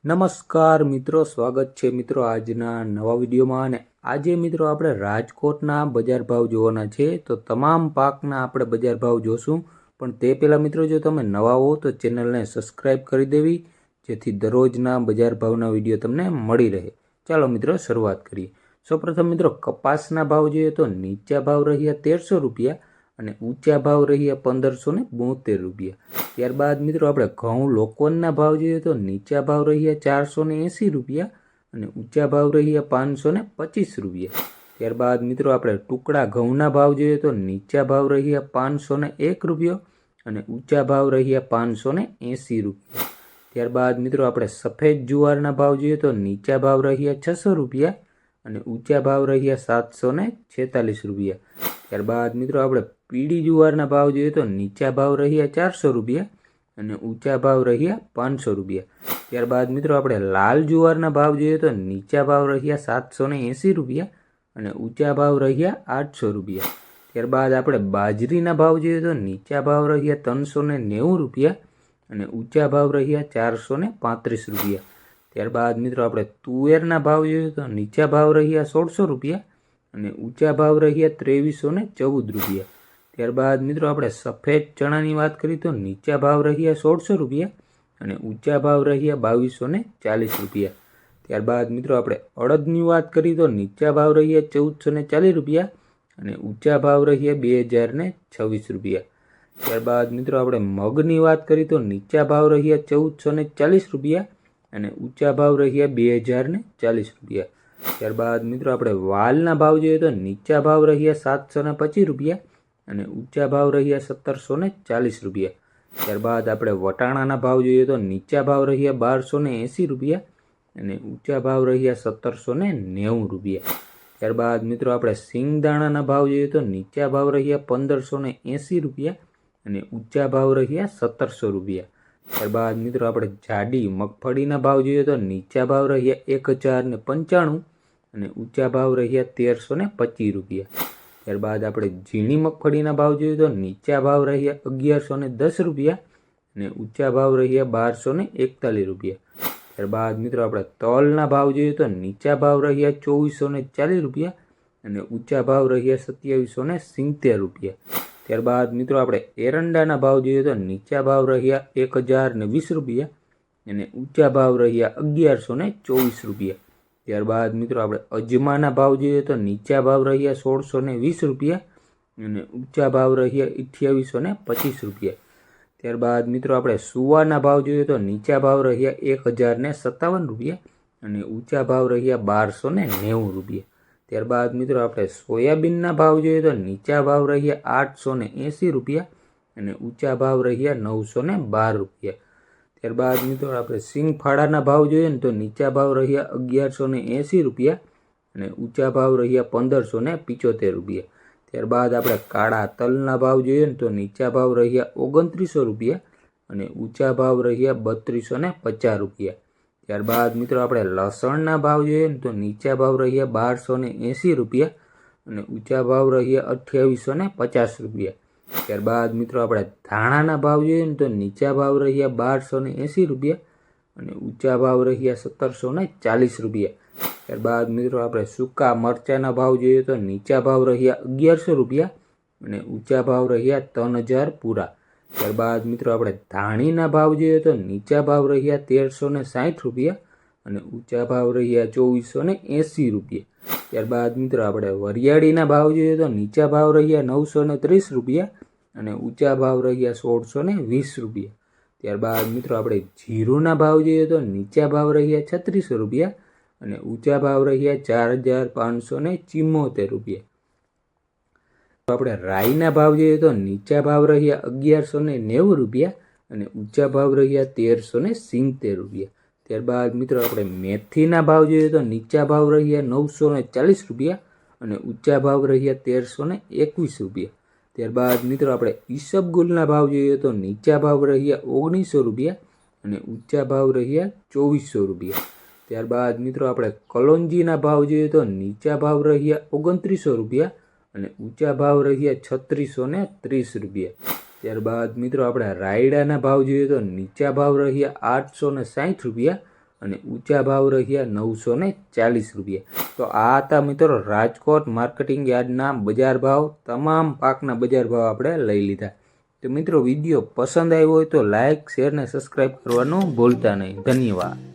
નમસ્કાર મિત્રો, સ્વાગત છે મિત્રો આજના નવા વિડીયોમાં. અને આજે મિત્રો આપણે રાજકોટના બજાર ભાવ જોવાના છે. તો તમામ પાકના આપણે બજાર ભાવ જોશું, પણ તે પહેલાં મિત્રો જો તમે નવા હો તો ચેનલને સબસ્ક્રાઈબ કરી દેવી, જેથી દરરોજના બજાર ભાવના વિડીયો તમને મળી રહે. ચાલો મિત્રો શરૂઆત કરીએ. સૌપ્રથમ મિત્રો કપાસના ભાવ જોઈએ તો નીચા ભાવ રહ્યા 1300 રૂપિયા અને ઊંચા ભાવ રહ્યા 1572 રૂપિયા. ત્યારબાદ મિત્રો આપણે ઘઉં લોકોના ભાવ જોઈએ તો નીચા ભાવ રહ્યા 480 રૂપિયા અને ઊંચા ભાવ રહ્યા 525 રૂપિયા. ત્યારબાદ મિત્રો આપણે ટુકડા ઘઉંના ભાવ જોઈએ તો નીચા ભાવ રહ્યા 501 રૂપિયો અને ઊંચા ભાવ રહ્યા 580 રૂપિયા. ત્યારબાદ મિત્રો આપણે સફેદ જુવારના ભાવ જોઈએ તો નીચા ભાવ રહ્યા 600 રૂપિયા અને ઊંચા ભાવ રહ્યા 746 રૂપિયા. ત્યારબાદ મિત્રો આપણે પીળી જુવારના ભાવ જોઈએ તો નીચા ભાવ રહ્યા 400 રૂપિયા અને ઊંચા ભાવ રહ્યા 500 રૂપિયા. ત્યારબાદ મિત્રો આપણે લાલ જુવારના ભાવ જોઈએ તો નીચા ભાવ રહ્યા 780 રૂપિયા અને ઊંચા ભાવ રહ્યા 800 રૂપિયા. ત્યારબાદ આપણે બાજરીના ભાવ જોઈએ તો નીચા ભાવ રહ્યા 390 રૂપિયા અને ઊંચા ભાવ રહ્યા 435 રૂપિયા. ત્યારબાદ મિત્રો આપણે તુવેરના ભાવ જોઈએ તો નીચા ભાવ રહ્યા 1600 રૂપિયા અને ઊંચા ભાવ રહ્યા 2314 રૂપિયા. ત્યારબાદ મિત્રો આપણે સફેદ ચણાની વાત કરીએ તો નીચા ભાવ રહ્યા 1600 રૂપિયા અને ઊંચા ભાવ રહ્યા 2240 રૂપિયા. ત્યારબાદ મિત્રો આપણે અડદની વાત કરીએ તો નીચા ભાવ રહ્યા 1440 રૂપિયા અને ઊંચા ભાવ રહ્યા 2026 રૂપિયા. ત્યારબાદ મિત્રો આપણે મગની વાત કરીએ તો નીચા ભાવ રહ્યા 1440 રૂપિયા અને ઊંચા ભાવ રહ્યા 2040 રૂપિયા. ત્યારબાદ મિત્રો આપણે વાલના ભાવ જોઈએ તો નીચા ભાવ રહ્યા 725 રૂપિયા અને ઊંચા ભાવ રહ્યા 1740 રૂપિયા. ત્યારબાદ આપણે વટાણાના ભાવ જોઈએ તો નીચા ભાવ રહ્યા 1280 રૂપિયા અને ઊંચા ભાવ રહ્યા 1790 રૂપિયા. ત્યારબાદ મિત્રો આપણે સિંગદાણાના ભાવ જોઈએ તો નીચા ભાવ રહ્યા 1580 રૂપિયા અને ઊંચા ભાવ રહ્યા 1700 રૂપિયા. ત્યારબાદ મિત્રો આપણે જાડી મગફળીના ભાવ જોઈએ તો નીચા ભાવ રહ્યા 1095 અને ઊંચા ભાવ રહ્યા 1325 રૂપિયા. ત્યારબાદ આપણે ઝીણી મગફળીના ભાવ જોઈએ તો નીચા ભાવ રહ્યા 1110 રૂપિયા અને ઊંચા ભાવ રહ્યા 1241 રૂપિયા. ત્યારબાદ મિત્રો આપણે તલના ભાવ જોઈએ તો નીચા ભાવ રહ્યા 2440 રૂપિયા અને ઊંચા ભાવ રહ્યા 2770 રૂપિયા. ત્યારબાદ મિત્રો આપણે એરંડાના ભાવ જોઈએ તો નીચા ભાવ રહ્યા 1020 રૂપિયા અને ઊંચા ભાવ રહ્યા 1124 રૂપિયા. ત્યારબાદ મિત્રો આપણે અજમાના ભાવ જોઈએ તો નીચા ભાવ રહ્યા 1620 રૂપિયા અને ઊંચા ભાવ રહ્યા 2825 રૂપિયા. ત્યારબાદ મિત્રો આપણે સુવાના ભાવ જોઈએ તો નીચા ભાવ રહ્યા 1057 રૂપિયા અને ઊંચા ભાવ રહ્યા 1290 રૂપિયા. ત્યારબાદ મિત્રો આપણે સોયાબીનના ભાવ જોઈએ તો નીચા ભાવ રહ્યા 880 રૂપિયા અને ઊંચા ભાવ રહ્યા 912 રૂપિયા. ત્યારબાદ મિત્રો આપણે સિંગફાળાના ભાવ જોઈએ ને તો નીચા ભાવ રહ્યા 1180 રૂપિયા અને ઊંચા ભાવ રહ્યા 1575 રૂપિયા. ત્યારબાદ આપણે કાળા તલના ભાવ જોઈએ ને તો નીચા ભાવ રહ્યા 2900 રૂપિયા અને ઊંચા ભાવ રહ્યા 3250 રૂપિયા. ત્યારબાદ મિત્રો આપણે લસણના ભાવ જોઈએ ને તો નીચા ભાવ રહ્યા 1280 રૂપિયા અને ઊંચા ભાવ રહ્યા 2850 રૂપિયા. ત્યારબાદ મિત્રો આપણે ધાણાના ભાવ જોઈએ ને તો નીચા ભાવ રહ્યા 1280 રૂપિયા અને ઊંચા ભાવ રહ્યા 1740 રૂપિયા. ત્યારબાદ મિત્રો આપણે સૂકા મરચાના ભાવ જોઈએ તો નીચા ભાવ રહ્યા 1100 રૂપિયા અને ઊંચા ભાવ રહ્યા 3000 પૂરા. ત્યારબાદ મિત્રો આપણે ધાણીના ભાવ જોઈએ તો નીચા ભાવ રહ્યા 1360 રૂપિયા અને ઊંચા ભાવ રહ્યા 2480 રૂપિયા. ત્યારબાદ મિત્રો આપણે વરિયાળીના ભાવ જોઈએ તો નીચા ભાવ રહ્યા 930 રૂપિયા અને ઊંચા ભાવ રહ્યા 1620 રૂપિયા. ત્યારબાદ મિત્રો આપણે જીરુના ભાવ જોઈએ તો નીચા ભાવ રહ્યા 3600 રૂપિયા અને ઊંચા ભાવ રહ્યા 4574 રૂપિયા. આપણે રાઈના ભાવ જોઈએ તો નીચા ભાવ રહ્યા 1190 રૂપિયા અને ઊંચા ભાવ રહ્યા 1370 રૂપિયા. ત્યારબાદ મિત્રો આપણે મેથીના ભાવ જોઈએ તો નીચા ભાવ રહ્યા 940 રૂપિયા અને ઊંચા ભાવ રહ્યા 1321 રૂપિયા. ત્યારબાદ મિત્રો આપણે ઈસબગુલના ભાવ જોઈએ તો નીચા ભાવ રહ્યા 1900 રૂપિયા અને ઊંચા ભાવ રહ્યા 2400 રૂપિયા. ત્યારબાદ મિત્રો આપણે કલોંજીના ભાવ જોઈએ તો નીચા ભાવ રહ્યા 2900 રૂપિયા અને ઊંચા ભાવ રહ્યા 3630 રૂપિયા. ત્યારબાદ મિત્રો આપણે રાયડાના ભાવ જોઈએ તો નીચા ભાવ રહ્યા 860 રૂપિયા અને ઊંચા ભાવ રહ્યા 940 રૂપિયા। તો આ હતા મિત્રો રાજકોટ માર્કેટિંગ યાર્ડના બજાર ભાવ। તમામ પાકના બજાર ભાવ આપણે લઈ લીધા। તો મિત્રો વિડીયો પસંદ આવ્યો હોય તો લાઇક, શેર ને સબસ્ક્રાઈબ કરવાનું ભૂલતા નહીં। ધન્યવાદ।